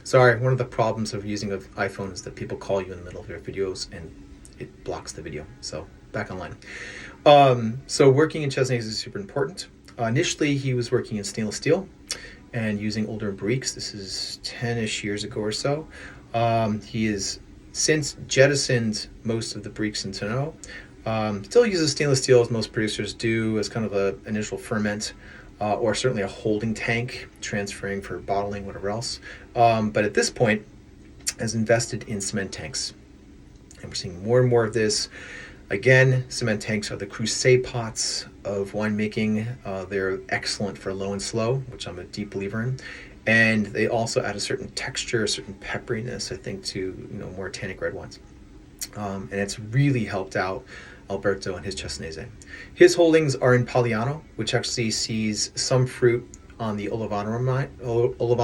Sorry, one of the problems of using an iPhone is that people call you in the middle of your videos and it blocks the video. So back online. So working in Cesanese is super important. Initially, he was working in stainless steel and using older barriques. This is 10-ish years ago or so. He has since jettisoned most of the barriques in tonneau. Still uses stainless steel, as most producers do, as kind of an initial ferment, or certainly a holding tank, transferring for bottling, whatever else. But at this point, has invested in cement tanks. And we're seeing more and more of this. Again, cement tanks are the crusade pots of winemaking. They're excellent for low and slow, which I'm a deep believer in. And they also add a certain texture, a certain pepperiness, I think, to more tannic red wines. And it's really helped out Alberto and his Cesanese. His holdings are in Pagliano, which actually sees some fruit on the Olevano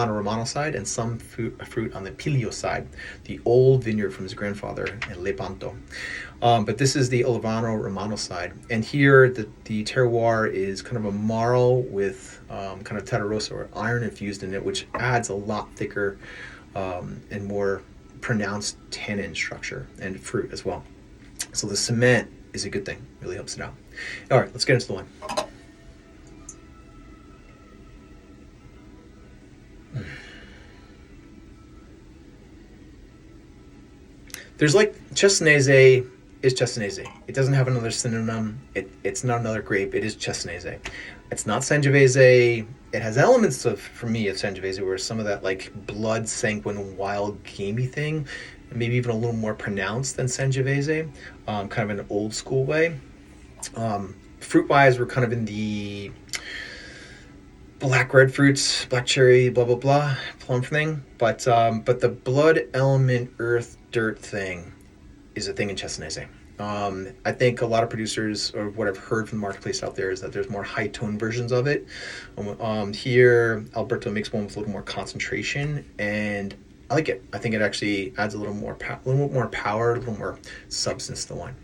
Romano side and some fruit on the Piglio side, the old vineyard from his grandfather in Lepanto. But this is the Olevano Romano side. And here the terroir is kind of a marl with kind of terra rossa or iron infused in it, which adds a lot thicker and more pronounced tannin structure and fruit as well. So the cement is a good thing, really helps it out. All right, let's get into the wine. There's Cesanese is Cesanese. It doesn't have another synonym. It's not another grape. It is Cesanese. It's not Sangiovese. It has elements for me, of Sangiovese, where some of that blood, sanguine, wild, gamey thing, maybe even a little more pronounced than Sangiovese, kind of in an old school way. Fruit-wise, we're kind of in the black red fruits, black cherry, blah blah blah, plum thing. But the blood element, earth, dirt thing is a thing in Cesanese. I think a lot of producers, or what I've heard from the marketplace out there, is that there's more high tone versions of it. Here, Alberto makes one with a little more concentration, and I like it. I think it actually adds a little more power, a little more substance to the wine.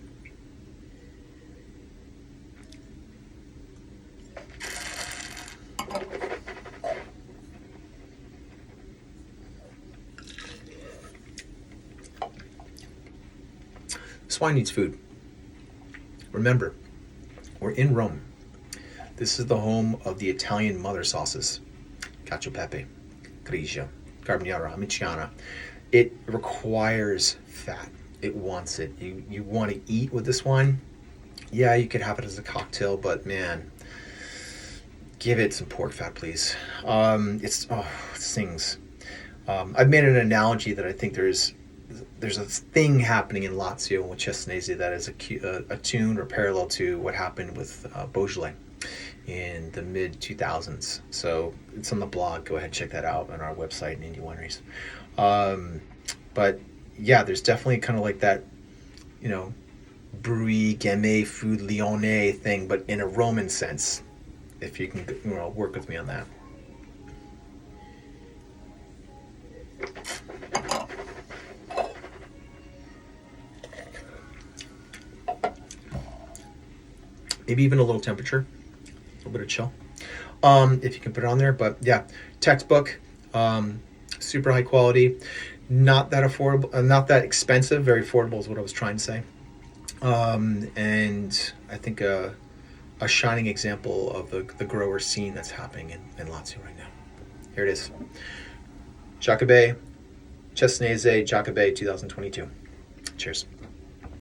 This wine needs food. Remember, we're in Rome. This is the home of the Italian mother sauces. Cacio Grigio, Carbonara, Amiciana. It requires fat. It wants it. You want to eat with this wine? Yeah, you could have it as a cocktail, but man, give it some pork fat, please. It sings. I've made an analogy that I think there's a thing happening in Lazio with Cesanese that is a tune or parallel to what happened with Beaujolais in the mid 2000s. So it's on the blog. Go ahead, check that out on our website, Indie Wineries. But yeah, there's definitely kind of like that, Brie, Gamay, Food, Lione thing, but in a Roman sense. If you can, work with me on that. Maybe even a little temperature, a little bit of chill, if you can put it on there. But yeah, textbook, super high quality, not that affordable, not that expensive, very affordable is what I was trying to say. And I think a shining example of the grower scene that's happening in Lazio right now. Here it is. Giacobbe, Cesanese, Giacobbe 2022. Cheers.